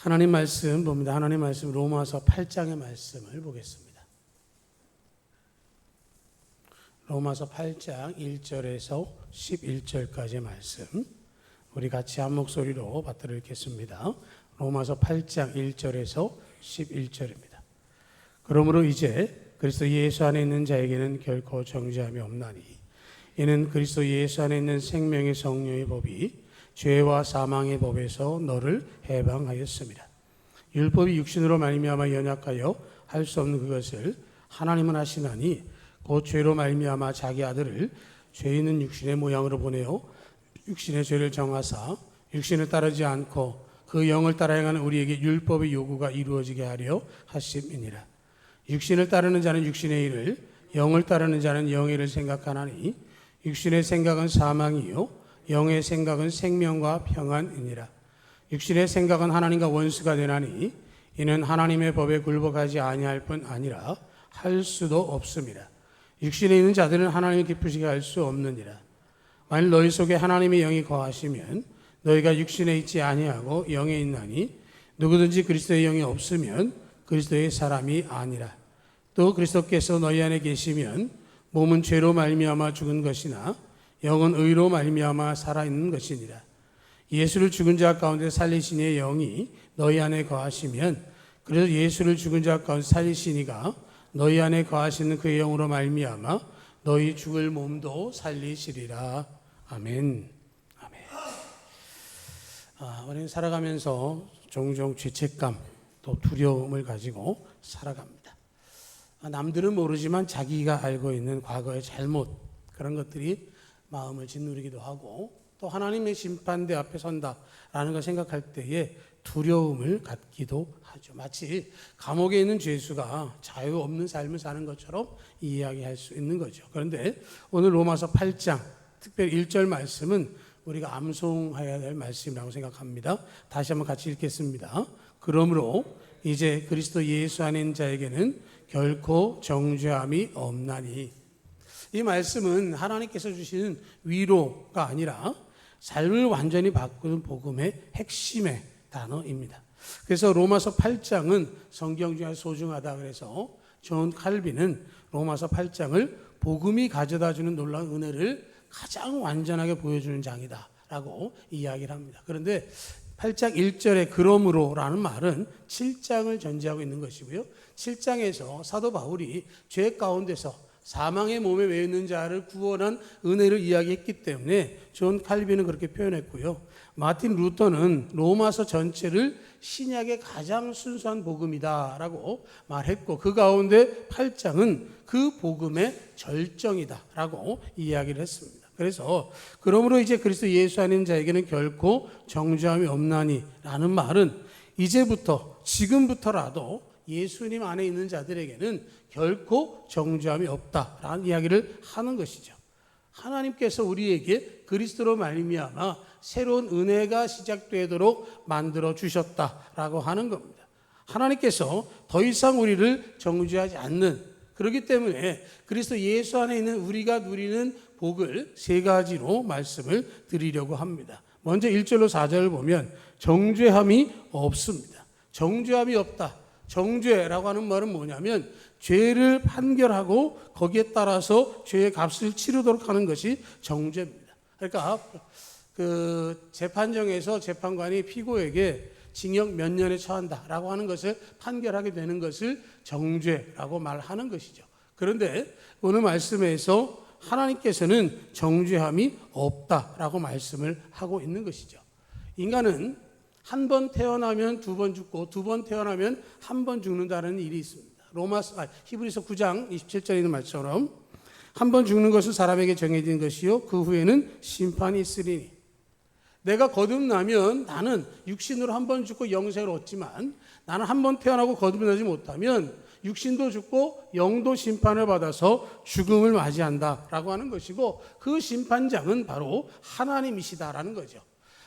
하나님 말씀 봅니다. 하나님 말씀 로마서 8장의 말씀을 보겠습니다. 로마서 8장 1절에서 11절까지의 말씀 우리 같이 한 목소리로 받들어 읽겠습니다. 로마서 8장 1절에서 11절입니다. 그러므로 이제 그리스도 예수 안에 있는 자에게는 결코 정죄함이 없나니 이는 그리스도 예수 안에 있는 생명의 성령의 법이 죄와 사망의 법에서 너를 해방하였습니다. 율법이 육신으로 말미암아 연약하여 할 수 없는 그것을 하나님은 하시나니 곧 죄로 말미암아 자기 아들을 죄 있는 육신의 모양으로 보내어 육신의 죄를 정하사 육신을 따르지 않고 그 영을 따라 행하는 우리에게 율법의 요구가 이루어지게 하려 하심이니라. 육신을 따르는 자는 육신의 일을, 영을 따르는 자는 영의 일을 생각하나니 육신의 생각은 사망이요 영의 생각은 생명과 평안이니라. 육신의 생각은 하나님과 원수가 되나니 이는 하나님의 법에 굴복하지 아니할 뿐 아니라 할 수도 없습니다. 육신에 있는 자들은 하나님을 기쁘시게 할 수 없느니라. 만일 너희 속에 하나님의 영이 거하시면 너희가 육신에 있지 아니하고 영에 있나니 누구든지 그리스도의 영이 없으면 그리스도의 사람이 아니라. 또 그리스도께서 너희 안에 계시면 몸은 죄로 말미암아 죽은 것이나 영은 의로 말미암아 살아있는 것이니라. 예수를 죽은 자 가운데 살리신 이의 영이 너희 안에 거하시면 그래서 예수를 죽은 자 가운데 살리신 이가 너희 안에 거하시는 그의 영으로 말미암아 너희 죽을 몸도 살리시리라. 아멘. 아멘. 우리는 살아가면서 종종 죄책감 또 두려움을 가지고 살아갑니다. 남들은 모르지만 자기가 알고 있는 과거의 잘못 그런 것들이 마음을 짓누르기도 하고 또 하나님의 심판대 앞에 선다라는 걸 생각할 때에 두려움을 갖기도 하죠. 마치 감옥에 있는 죄수가 자유 없는 삶을 사는 것처럼 이야기할 수 있는 거죠. 그런데 오늘 로마서 8장 특별히 1절 말씀은 우리가 암송해야 될 말씀이라고 생각합니다. 다시 한번 같이 읽겠습니다. 그러므로 이제 그리스도 예수 안에 있는 자에게는 결코 정죄함이 없나니. 이 말씀은 하나님께서 주시는 위로가 아니라 삶을 완전히 바꾸는 복음의 핵심의 단어입니다. 그래서 로마서 8장은 성경 중에 소중하다 그래서 존 칼빈은 로마서 8장을 복음이 가져다주는 놀라운 은혜를 가장 완전하게 보여주는 장이다 라고 이야기를 합니다. 그런데 8장 1절에 그러므로라는 말은 7장을 전제하고 있는 것이고요. 7장에서 사도 바울이 죄 가운데서 사망의 몸에 매여 있는 자를 구원한 은혜를 이야기했기 때문에 존 칼빈은 그렇게 표현했고요. 마틴 루터는 로마서 전체를 신약의 가장 순수한 복음이다라고 말했고 그 가운데 8장은 그 복음의 절정이다라고 이야기를 했습니다. 그래서 그러므로 이제 그리스도 예수 안에 있는 자에게는 결코 정죄함이 없나니라는 말은 이제부터 지금부터라도 예수님 안에 있는 자들에게는 결코 정죄함이 없다라는 이야기를 하는 것이죠. 하나님께서 우리에게 그리스도로 말미암아 새로운 은혜가 시작되도록 만들어 주셨다라고 하는 겁니다. 하나님께서 더 이상 우리를 정죄하지 않는, 그렇기 때문에 그리스도 예수 안에 있는 우리가 누리는 복을 세 가지로 말씀을 드리려고 합니다. 먼저 1절로 4절을 보면 정죄함이 없습니다. 정죄함이 없다. 정죄라고 하는 말은 뭐냐면 죄를 판결하고 거기에 따라서 죄의 값을 치르도록 하는 것이 정죄입니다. 그러니까 그 재판정에서 재판관이 피고에게 징역 몇 년에 처한다라고 하는 것을 판결하게 되는 것을 정죄라고 말하는 것이죠. 그런데 오늘 말씀에서 하나님께서는 정죄함이 없다라고 말씀을 하고 있는 것이죠. 인간은 한 번 태어나면 두 번 죽고 두 번 태어나면 한 번 죽는다는 일이 있습니다. 히브리서 9장 27절에 있는 말처럼 한 번 죽는 것은 사람에게 정해진 것이요 그 후에는 심판이 있으리니. 내가 거듭나면 나는 육신으로 한 번 죽고 영생을 얻지만 나는 한 번 태어나고 거듭나지 못하면 육신도 죽고 영도 심판을 받아서 죽음을 맞이한다라고 하는 것이고 그 심판장은 바로 하나님이시다라는 거죠.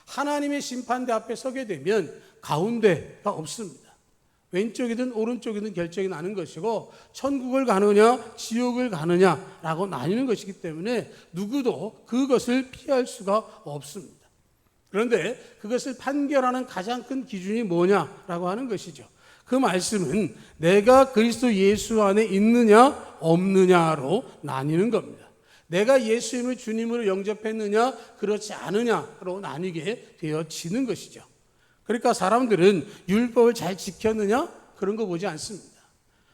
하나님의 심판대 앞에 서게 되면 가운데가 없습니다. 왼쪽이든 오른쪽이든 결정이 나는 것이고 천국을 가느냐 지옥을 가느냐라고 나뉘는 것이기 때문에 누구도 그것을 피할 수가 없습니다. 그런데 그것을 판결하는 가장 큰 기준이 뭐냐라고 하는 것이죠. 그 말씀은 내가 그리스도 예수 안에 있느냐 없느냐로 나뉘는 겁니다. 내가 예수님을 주님으로 영접했느냐 그렇지 않느냐로 나뉘게 되어지는 것이죠. 그러니까 사람들은 율법을 잘 지켰느냐 그런 거 보지 않습니다.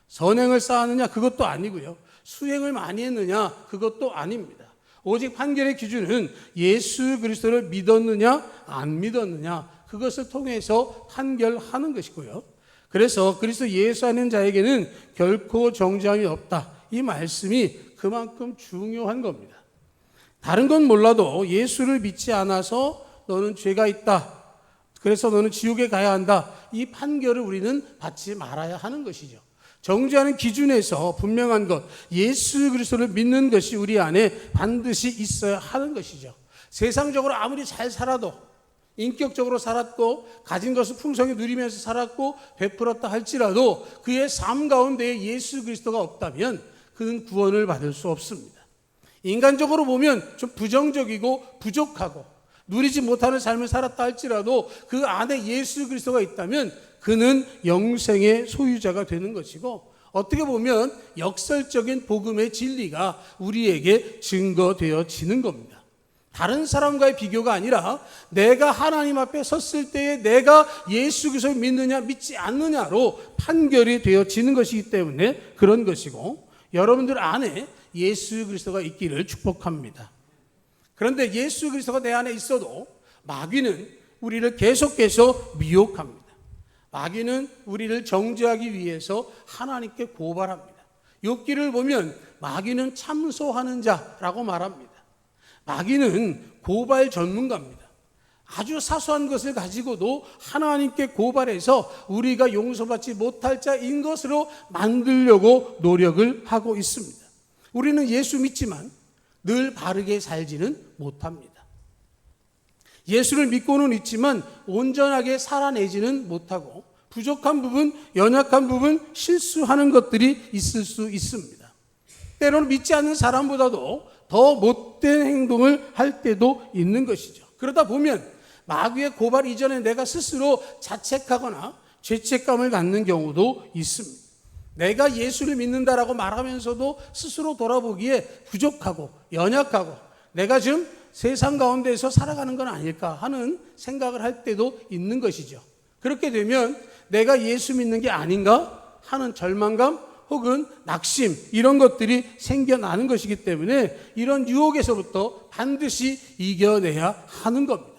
선행을 쌓았느냐 그것도 아니고요. 수행을 많이 했느냐 그것도 아닙니다. 오직 판결의 기준은 예수 그리스도를 믿었느냐 안 믿었느냐 그것을 통해서 판결하는 것이고요. 그래서 그리스도 예수 안에 있는 자에게는 결코 정죄함이 없다. 이 말씀이 그만큼 중요한 겁니다. 다른 건 몰라도 예수를 믿지 않아서 너는 죄가 있다. 그래서 너는 지옥에 가야 한다. 이 판결을 우리는 받지 말아야 하는 것이죠. 정죄하는 기준에서 분명한 것, 예수 그리스도를 믿는 것이 우리 안에 반드시 있어야 하는 것이죠. 세상적으로 아무리 잘 살아도, 인격적으로 살았고 가진 것을 풍성히 누리면서 살았고 베풀었다 할지라도 그의 삶 가운데 예수 그리스도가 없다면 그는 구원을 받을 수 없습니다. 인간적으로 보면 좀 부정적이고 부족하고 누리지 못하는 삶을 살았다 할지라도 그 안에 예수 그리스도가 있다면 그는 영생의 소유자가 되는 것이고, 어떻게 보면 역설적인 복음의 진리가 우리에게 증거되어지는 겁니다. 다른 사람과의 비교가 아니라 내가 하나님 앞에 섰을 때에 내가 예수 그리스도를 믿느냐 믿지 않느냐로 판결이 되어지는 것이기 때문에 그런 것이고, 여러분들 안에 예수 그리스도가 있기를 축복합니다. 그런데 예수 그리스도가 내 안에 있어도 마귀는 우리를 계속해서 미혹합니다. 마귀는 우리를 정죄하기 위해서 하나님께 고발합니다. 욥기를 보면 마귀는 참소하는 자라고 말합니다. 마귀는 고발 전문가입니다. 아주 사소한 것을 가지고도 하나님께 고발해서 우리가 용서받지 못할 자인 것으로 만들려고 노력을 하고 있습니다. 우리는 예수 믿지만 늘 바르게 살지는 못합니다. 예수를 믿고는 있지만 온전하게 살아내지는 못하고 부족한 부분, 연약한 부분, 실수하는 것들이 있을 수 있습니다. 때로는 믿지 않는 사람보다도 더 못된 행동을 할 때도 있는 것이죠. 그러다 보면 마귀의 고발 이전에 내가 스스로 자책하거나 죄책감을 갖는 경우도 있습니다. 내가 예수를 믿는다라고 말하면서도 스스로 돌아보기에 부족하고 연약하고 내가 지금 세상 가운데에서 살아가는 건 아닐까 하는 생각을 할 때도 있는 것이죠. 그렇게 되면 내가 예수 믿는 게 아닌가 하는 절망감 혹은 낙심 이런 것들이 생겨나는 것이기 때문에 이런 유혹에서부터 반드시 이겨내야 하는 겁니다.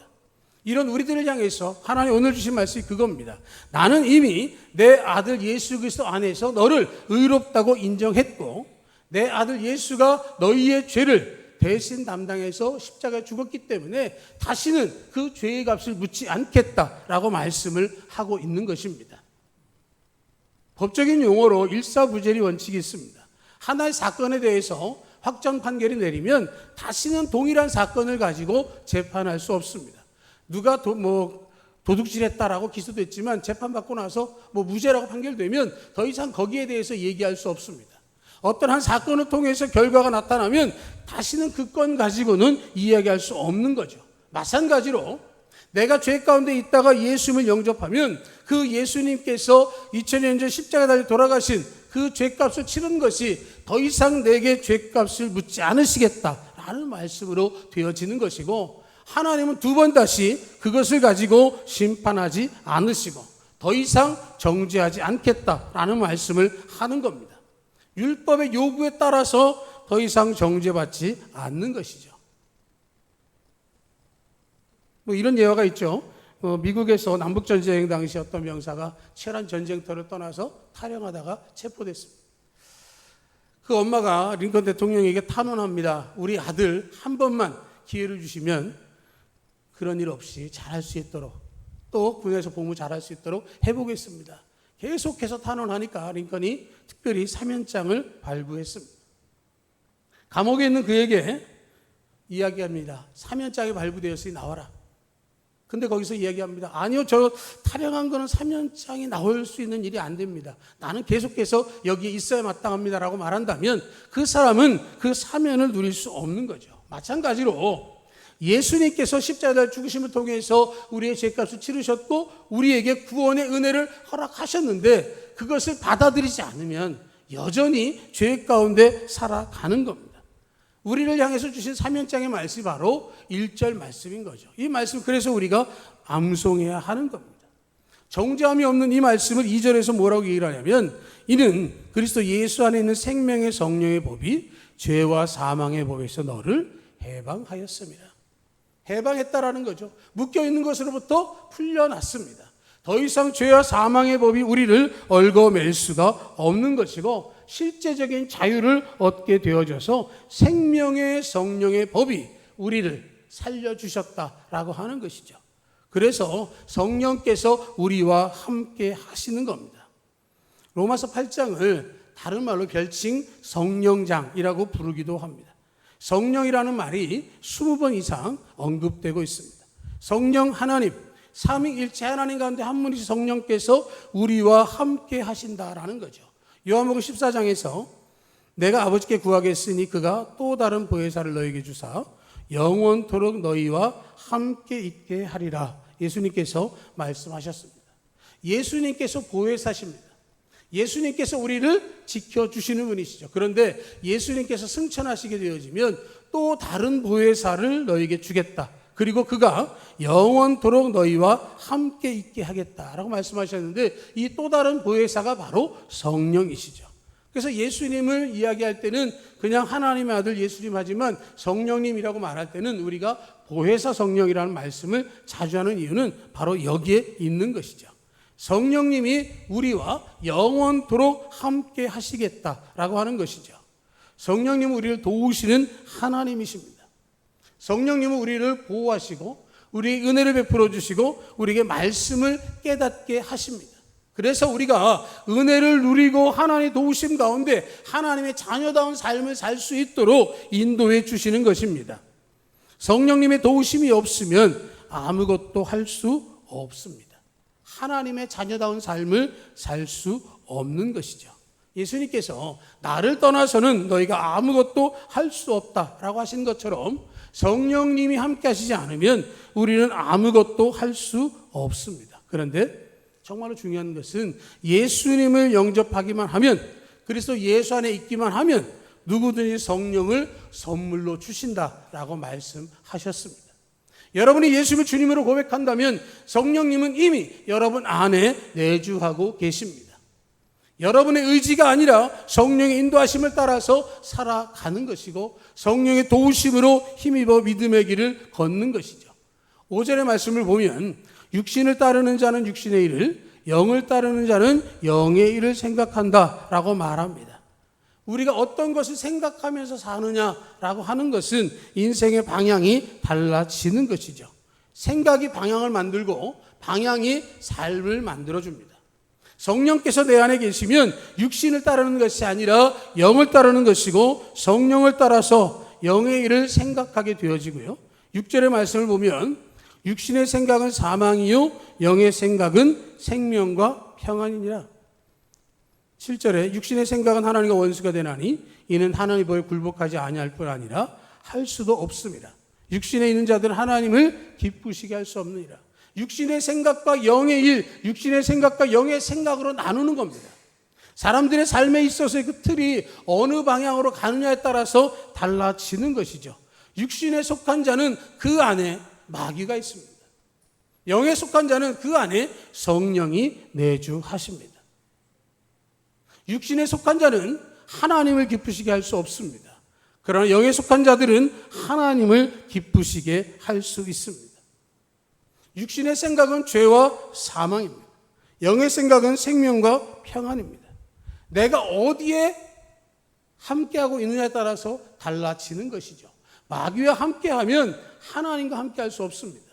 이런 우리들을 향해서 하나님 오늘 주신 말씀이 그겁니다. 나는 이미 내 아들 예수 그리스도 안에서 너를 의롭다고 인정했고 내 아들 예수가 너희의 죄를 대신 담당해서 십자가에 죽었기 때문에 다시는 그 죄의 값을 묻지 않겠다라고 말씀을 하고 있는 것입니다. 법적인 용어로 일사부재리 원칙이 있습니다. 하나의 사건에 대해서 확정 판결이 내리면 다시는 동일한 사건을 가지고 재판할 수 없습니다. 누가 도둑질했다라고 기소됐지만 재판받고 나서 무죄라고 판결되면 더 이상 거기에 대해서 얘기할 수 없습니다. 어떤 한 사건을 통해서 결과가 나타나면 다시는 그 건 가지고는 이야기할 수 없는 거죠. 마찬가지로 내가 죄 가운데 있다가 예수님을 영접하면 그 예수님께서 2000년 전 십자가에 달려 돌아가신 그 죄값을 치른 것이 더 이상 내게 죄값을 묻지 않으시겠다라는 말씀으로 되어지는 것이고, 하나님은 두 번 다시 그것을 가지고 심판하지 않으시고 더 이상 정죄하지 않겠다라는 말씀을 하는 겁니다. 율법의 요구에 따라서 더 이상 정죄받지 않는 것이죠. 이런 예화가 있죠. 미국에서 남북전쟁 당시 어떤 명사가 치열한 전쟁터를 떠나서 탈영하다가 체포됐습니다. 그 엄마가 링컨 대통령에게 탄원합니다. 우리 아들 한 번만 기회를 주시면 그런 일 없이 잘할 수 있도록, 또 군에서 복무 잘할 수 있도록 해보겠습니다. 계속해서 탄원하니까 링컨이 특별히 사면장을 발부했습니다. 감옥에 있는 그에게 이야기합니다. 사면장이 발부되었으니 나와라. 근데 거기서 이야기합니다. 아니요, 저 탈영한 거는 사면장이 나올 수 있는 일이 안 됩니다. 나는 계속해서 여기에 있어야 마땅합니다 라고 말한다면 그 사람은 그 사면을 누릴 수 없는 거죠. 마찬가지로 예수님께서 십자가의 죽으심을 통해서 우리의 죄값을 치르셨고 우리에게 구원의 은혜를 허락하셨는데 그것을 받아들이지 않으면 여전히 죄 가운데 살아가는 겁니다. 우리를 향해서 주신 사면장의 말씀이 바로 1절 말씀인 거죠. 이 말씀 그래서 우리가 암송해야 하는 겁니다. 정죄함이 없는 이 말씀을 2절에서 뭐라고 얘기를 하냐면 이는 그리스도 예수 안에 있는 생명의 성령의 법이 죄와 사망의 법에서 너를 해방하였습니다. 해방했다라는 거죠. 묶여있는 것으로부터 풀려났습니다. 더 이상 죄와 사망의 법이 우리를 얽어맬 수가 없는 것이고 실제적인 자유를 얻게 되어져서 생명의 성령의 법이 우리를 살려주셨다라고 하는 것이죠. 그래서 성령께서 우리와 함께 하시는 겁니다. 로마서 8장을 다른 말로 별칭 성령장이라고 부르기도 합니다. 성령이라는 말이 20번 이상 언급되고 있습니다. 성령 하나님, 삼위일체 하나님 가운데 한 분이신 성령께서 우리와 함께 하신다라는 거죠. 요한복음 14장에서 내가 아버지께 구하겠으니 그가 또 다른 보혜사를 너에게 주사 영원토록 너희와 함께 있게 하리라. 예수님께서 말씀하셨습니다. 예수님께서 보혜사십니다. 예수님께서 우리를 지켜주시는 분이시죠. 그런데 예수님께서 승천하시게 되어지면 또 다른 보혜사를 너에게 주겠다. 그리고 그가 영원토록 너희와 함께 있게 하겠다라고 말씀하셨는데 이 또 다른 보혜사가 바로 성령이시죠. 그래서 예수님을 이야기할 때는 그냥 하나님의 아들 예수님 하지만 성령님이라고 말할 때는 우리가 보혜사 성령이라는 말씀을 자주 하는 이유는 바로 여기에 있는 것이죠. 성령님이 우리와 영원토록 함께 하시겠다라고 하는 것이죠. 성령님은 우리를 도우시는 하나님이십니다. 성령님은 우리를 보호하시고 우리의 은혜를 베풀어 주시고 우리에게 말씀을 깨닫게 하십니다. 그래서 우리가 은혜를 누리고 하나님의 도우심 가운데 하나님의 자녀다운 삶을 살 수 있도록 인도해 주시는 것입니다. 성령님의 도우심이 없으면 아무것도 할 수 없습니다. 하나님의 자녀다운 삶을 살 수 없는 것이죠. 예수님께서 나를 떠나서는 너희가 아무것도 할 수 없다라고 하신 것처럼 성령님이 함께 하시지 않으면 우리는 아무것도 할 수 없습니다. 그런데 정말로 중요한 것은 예수님을 영접하기만 하면 그리스도 예수 안에 있기만 하면 누구든지 성령을 선물로 주신다라고 말씀하셨습니다. 여러분이 예수님을 주님으로 고백한다면 성령님은 이미 여러분 안에 내주하고 계십니다. 여러분의 의지가 아니라 성령의 인도하심을 따라서 살아가는 것이고 성령의 도우심으로 힘입어 믿음의 길을 걷는 것이죠. 5절의 말씀을 보면 육신을 따르는 자는 육신의 일을 영을 따르는 자는 영의 일을 생각한다라고 말합니다. 우리가 어떤 것을 생각하면서 사느냐라고 하는 것은 인생의 방향이 달라지는 것이죠. 생각이 방향을 만들고 방향이 삶을 만들어줍니다. 성령께서 내 안에 계시면 육신을 따르는 것이 아니라 영을 따르는 것이고 성령을 따라서 영의 일을 생각하게 되어지고요. 6절의 말씀을 보면 육신의 생각은 사망이요 영의 생각은 생명과 평안이니라. 7절에 육신의 생각은 하나님과 원수가 되나니 이는 하나님의 법에 굴복하지 아니할 뿐 아니라 할 수도 없습니다. 육신에 있는 자들은 하나님을 기쁘시게 할 수 없느니라. 육신의 생각과 영의 일, 육신의 생각과 영의 생각으로 나누는 겁니다. 사람들의 삶에 있어서의 그 틀이 어느 방향으로 가느냐에 따라서 달라지는 것이죠. 육신에 속한 자는 그 안에 마귀가 있습니다. 영에 속한 자는 그 안에 성령이 내주하십니다. 육신에 속한 자는 하나님을 기쁘시게 할 수 없습니다. 그러나 영에 속한 자들은 하나님을 기쁘시게 할 수 있습니다. 육신의 생각은 죄와 사망입니다. 영의 생각은 생명과 평안입니다. 내가 어디에 함께하고 있느냐에 따라서 달라지는 것이죠. 마귀와 함께하면 하나님과 함께할 수 없습니다.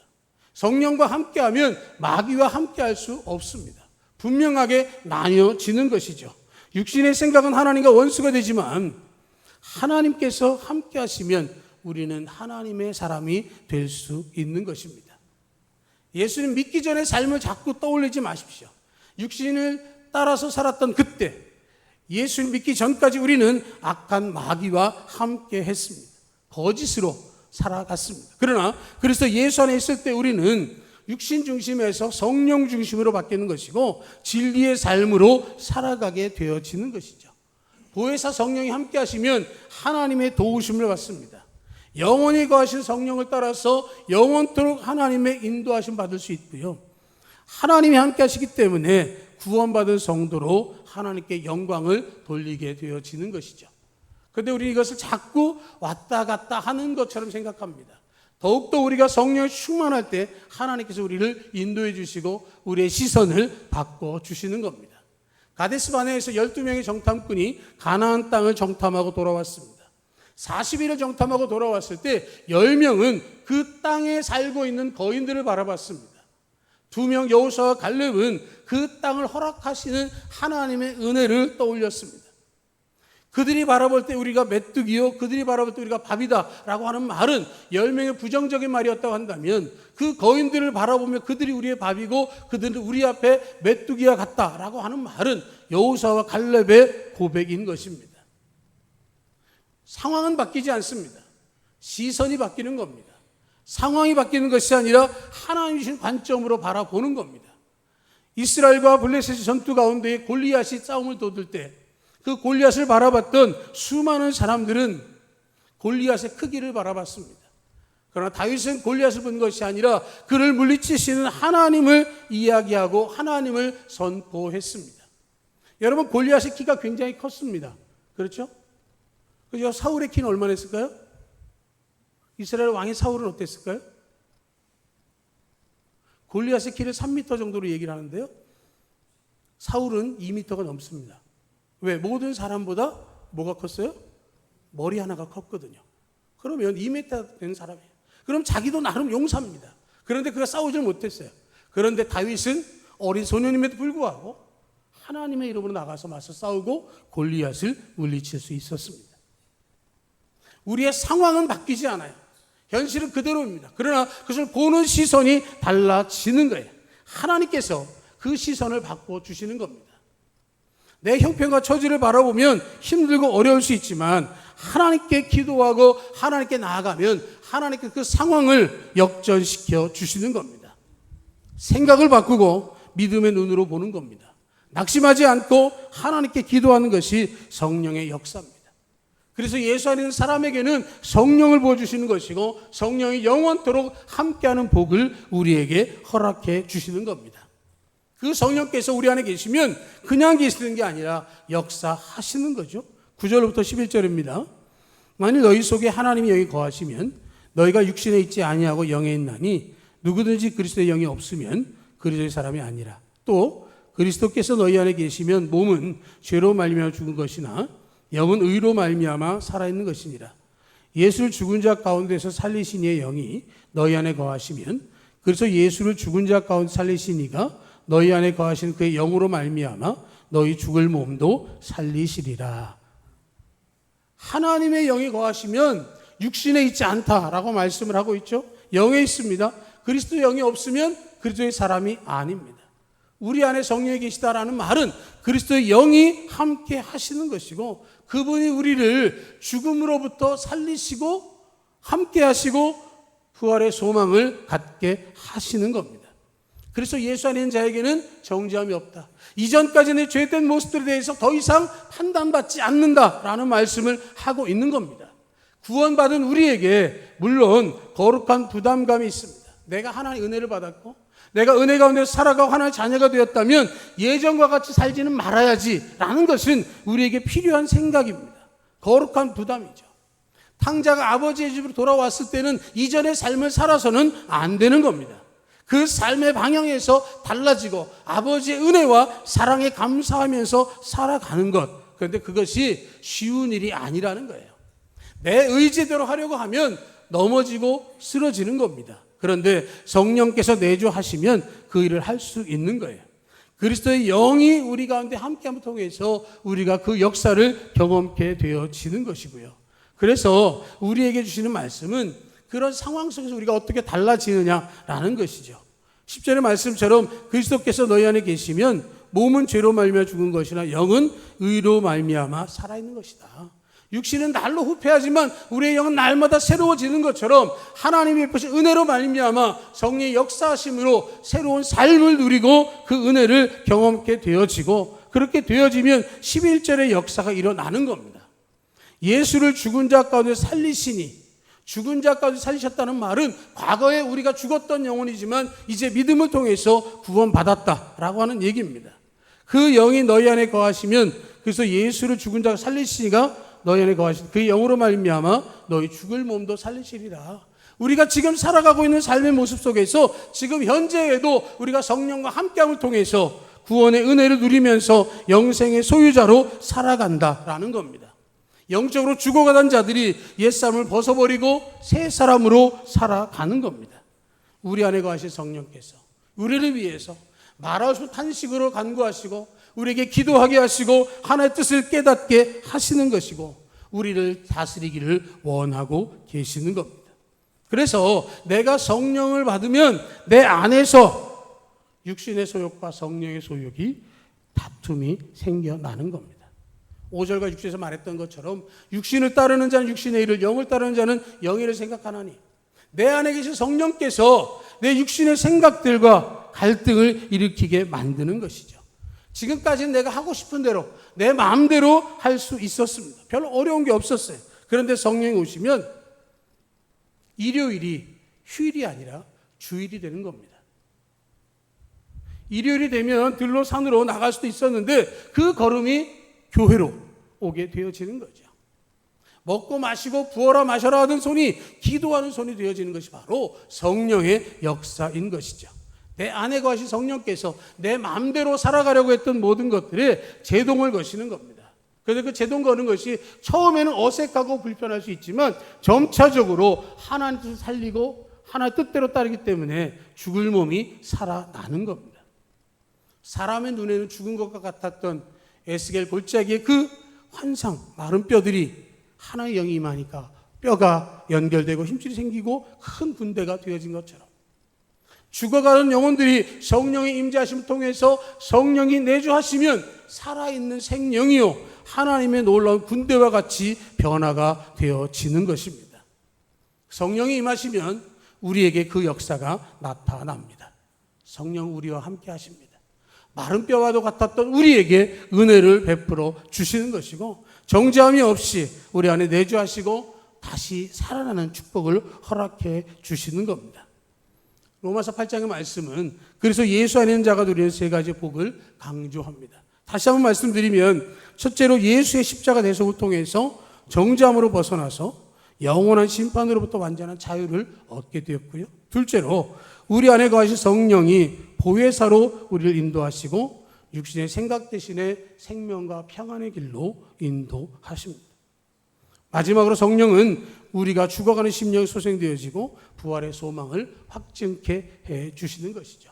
성령과 함께하면 마귀와 함께할 수 없습니다. 분명하게 나뉘어지는 것이죠. 육신의 생각은 하나님과 원수가 되지만 하나님께서 함께하시면 우리는 하나님의 사람이 될 수 있는 것입니다. 예수님 믿기 전에 삶을 자꾸 떠올리지 마십시오. 육신을 따라서 살았던 그때 예수님 믿기 전까지 우리는 악한 마귀와 함께 했습니다. 거짓으로 살아갔습니다. 그러나 그래서 예수 안에 있을 때 우리는 육신 중심에서 성령 중심으로 바뀌는 것이고 진리의 삶으로 살아가게 되어지는 것이죠. 보혜사 성령이 함께 하시면 하나님의 도우심을 받습니다. 영원히 거하신 성령을 따라서 영원토록 하나님의 인도하심 받을 수 있고요. 하나님이 함께 하시기 때문에 구원받은 성도로 하나님께 영광을 돌리게 되어지는 것이죠. 그런데 우리 이것을 자꾸 왔다 갔다 하는 것처럼 생각합니다. 더욱더 우리가 성령을 충만할 때 하나님께서 우리를 인도해 주시고 우리의 시선을 바꿔주시는 겁니다. 가데스 바네아에서 12명의 정탐꾼이 가나안 땅을 정탐하고 돌아왔습니다. 40일을 정탐하고 돌아왔을 때 10명은 그 땅에 살고 있는 거인들을 바라봤습니다. 2명 여호수아와 갈렙은 그 땅을 허락하시는 하나님의 은혜를 떠올렸습니다. 그들이 바라볼 때 우리가 메뚜기요, 그들이 바라볼 때 우리가 밥이다 라고 하는 말은 10명의 부정적인 말이었다고 한다면 그 거인들을 바라보며 그들이 우리의 밥이고 그들은 우리 앞에 메뚜기와 같다 라고 하는 말은 여호수아와 갈렙의 고백인 것입니다. 상황은 바뀌지 않습니다. 시선이 바뀌는 겁니다. 상황이 바뀌는 것이 아니라 하나님 주신 관점으로 바라보는 겁니다. 이스라엘과 블레셋의 전투 가운데 골리앗이 싸움을 돋을 때 그 골리앗을 바라봤던 수많은 사람들은 골리앗의 크기를 바라봤습니다. 그러나 다윗은 골리앗을 본 것이 아니라 그를 물리치시는 하나님을 이야기하고 하나님을 선포했습니다. 여러분, 골리앗의 키가 굉장히 컸습니다. 그렇죠? 그죠? 사울의 키는 얼마나 했을까요? 이스라엘 왕의 사울은 어땠을까요? 골리앗의 키를 3m 정도로 얘기를 하는데요. 사울은 2m가 넘습니다. 왜? 모든 사람보다 뭐가 컸어요? 머리 하나가 컸거든요. 그러면 2m 되는 사람이에요. 그럼 자기도 나름 용사입니다. 그런데 그가 싸우질 못했어요. 그런데 다윗은 어린 소년임에도 불구하고 하나님의 이름으로 나가서 맞서 싸우고 골리앗을 물리칠 수 있었습니다. 우리의 상황은 바뀌지 않아요. 현실은 그대로입니다. 그러나 그것을 보는 시선이 달라지는 거예요. 하나님께서 그 시선을 바꿔주시는 겁니다. 내 형편과 처지를 바라보면 힘들고 어려울 수 있지만 하나님께 기도하고 하나님께 나아가면 하나님께 그 상황을 역전시켜 주시는 겁니다. 생각을 바꾸고 믿음의 눈으로 보는 겁니다. 낙심하지 않고 하나님께 기도하는 것이 성령의 역사입니다. 그래서 예수 안에 있는 사람에게는 성령을 부어주시는 것이고 성령이 영원토록 함께하는 복을 우리에게 허락해 주시는 겁니다. 그 성령께서 우리 안에 계시면 그냥 계시는 게 아니라 역사하시는 거죠. 9절부터 11절입니다. 만일 너희 속에 하나님이 영이 거하시면 너희가 육신에 있지 아니하고 영에 있나니 누구든지 그리스도의 영이 없으면 그리스도의 사람이 아니라 또 그리스도께서 너희 안에 계시면 몸은 죄로 말미암아 죽은 것이나 영은 의로 말미암아 살아있는 것이니라. 예수를 죽은 자 가운데서 살리신 이의 영이 너희 안에 거하시면 그래서 예수를 죽은 자 가운데 살리신 이가 너희 안에 거하신 그의 영으로 말미암아 너희 죽을 몸도 살리시리라. 하나님의 영이 거하시면 육신에 있지 않다라고 말씀을 하고 있죠. 영에 있습니다. 그리스도 영이 없으면 그리스도의 사람이 아닙니다. 우리 안에 성령이 계시다라는 말은 그리스도의 영이 함께 하시는 것이고 그분이 우리를 죽음으로부터 살리시고 함께 하시고 부활의 소망을 갖게 하시는 겁니다. 그래서 예수 안에 있는 자에게는 정죄함이 없다. 이전까지는 죄된 모습들에 대해서 더 이상 판단받지 않는다라는 말씀을 하고 있는 겁니다. 구원받은 우리에게 물론 거룩한 부담감이 있습니다. 내가 하나님의 은혜를 받았고 내가 은혜 가운데 살아가고 하나님의 자녀가 되었다면 예전과 같이 살지는 말아야지라는 것은 우리에게 필요한 생각입니다. 거룩한 부담이죠. 탕자가 아버지의 집으로 돌아왔을 때는 이전의 삶을 살아서는 안 되는 겁니다. 그 삶의 방향에서 달라지고 아버지의 은혜와 사랑에 감사하면서 살아가는 것. 그런데 그것이 쉬운 일이 아니라는 거예요. 내 의지대로 하려고 하면 넘어지고 쓰러지는 겁니다. 그런데 성령께서 내주하시면 그 일을 할 수 있는 거예요. 그리스도의 영이 우리 가운데 함께함을 통해서 우리가 그 역사를 경험케 되어지는 것이고요. 그래서 우리에게 주시는 말씀은 그런 상황 속에서 우리가 어떻게 달라지느냐라는 것이죠. 10절의 말씀처럼 그리스도께서 너희 안에 계시면 몸은 죄로 말미암아 죽은 것이나 영은 의로 말미암아 살아있는 것이다. 육신은 날로 후패하지만 우리의 영은 날마다 새로워지는 것처럼 하나님이 베푸신 은혜로 말미암아 성령의 역사하심으로 새로운 삶을 누리고 그 은혜를 경험하게 되어지고, 그렇게 되어지면 11절의 역사가 일어나는 겁니다. 예수를 죽은 자 가운데 살리시니, 죽은 자 가운데 살리셨다는 말은 과거에 우리가 죽었던 영혼이지만 이제 믿음을 통해서 구원받았다라고 하는 얘기입니다. 그 영이 너희 안에 거하시면, 그래서 예수를 죽은 자 살리시니가 너희 안에 거하신 그 영으로 말미암아 너희 죽을 몸도 살리시리라. 우리가 지금 살아가고 있는 삶의 모습 속에서 지금 현재에도 우리가 성령과 함께함을 통해서 구원의 은혜를 누리면서 영생의 소유자로 살아간다라는 겁니다. 영적으로 죽어가던 자들이 옛사람을 벗어버리고 새 사람으로 살아가는 겁니다. 우리 안에 거하신 성령께서 우리를 위해서 말할 수 탄식으로 간구하시고 우리에게 기도하게 하시고 하나의 뜻을 깨닫게 하시는 것이고 우리를 다스리기를 원하고 계시는 겁니다. 그래서 내가 성령을 받으면 내 안에서 육신의 소욕과 성령의 소욕이 다툼이 생겨나는 겁니다. 5절과 6절에서 말했던 것처럼 육신을 따르는 자는 육신의 일을, 영을 따르는 자는 영의 일을 생각하나니, 내 안에 계신 성령께서 내 육신의 생각들과 갈등을 일으키게 만드는 것이죠. 지금까지는 내가 하고 싶은 대로 내 마음대로 할 수 있었습니다. 별로 어려운 게 없었어요. 그런데 성령이 오시면 일요일이 휴일이 아니라 주일이 되는 겁니다. 일요일이 되면 들로 산으로 나갈 수도 있었는데 그 걸음이 교회로 오게 되어지는 거죠. 먹고 마시고 부어라 마셔라 하던 손이 기도하는 손이 되어지는 것이 바로 성령의 역사인 것이죠. 내 안에 거하신 성령께서 내 마음대로 살아가려고 했던 모든 것들에 제동을 거시는 겁니다. 그래서 그 제동 거는 것이 처음에는 어색하고 불편할 수 있지만 점차적으로 하나님 뜻을 살리고 하나의 뜻대로 따르기 때문에 죽을 몸이 살아나는 겁니다. 사람의 눈에는 죽은 것과 같았던 에스겔 골짜기의 그 환상, 마른 뼈들이 하나의 영이 임하니까 뼈가 연결되고 힘줄이 생기고 큰 군대가 되어진 것처럼 죽어가는 영혼들이 성령의 임재하심을 통해서 성령이 내주하시면 살아있는 생명이요 하나님의 놀라운 군대와 같이 변화가 되어지는 것입니다. 성령이 임하시면 우리에게 그 역사가 나타납니다. 성령 우리와 함께 하십니다. 마른 뼈와도 같았던 우리에게 은혜를 베풀어 주시는 것이고 정죄함이 없이 우리 안에 내주하시고 다시 살아나는 축복을 허락해 주시는 겁니다. 로마서 8장의 말씀은 그래서 예수 안에 있는 자가 누리는 세 가지 복을 강조합니다. 다시 한번 말씀드리면 첫째로 예수의 십자가 대속을 통해서 정죄함으로 벗어나서 영원한 심판으로부터 완전한 자유를 얻게 되었고요. 둘째로 우리 안에 거하신 성령이 보혜사로 우리를 인도하시고 육신의 생각 대신에 생명과 평안의 길로 인도하십니다. 마지막으로 성령은 우리가 죽어가는 심령이 소생되어지고 부활의 소망을 확증케 해주시는 것이죠.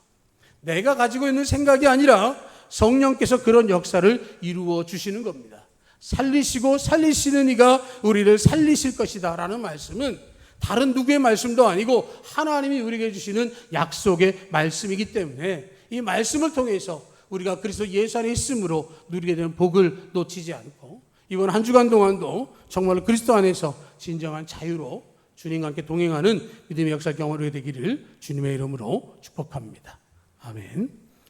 내가 가지고 있는 생각이 아니라 성령께서 그런 역사를 이루어 주시는 겁니다. 살리시고 살리시는 이가 우리를 살리실 것이다 라는 말씀은 다른 누구의 말씀도 아니고 하나님이 우리에게 주시는 약속의 말씀이기 때문에 이 말씀을 통해서 우리가 그리스도 예수 안에 있음으로 누리게 되는 복을 놓치지 않고 이번 한 주간 동안도 정말로 그리스도 안에서 진정한 자유로 주님과 함께 동행하는 믿음의 역사 경험을 하게 되기를 주님의 이름으로 축복합니다. 아멘.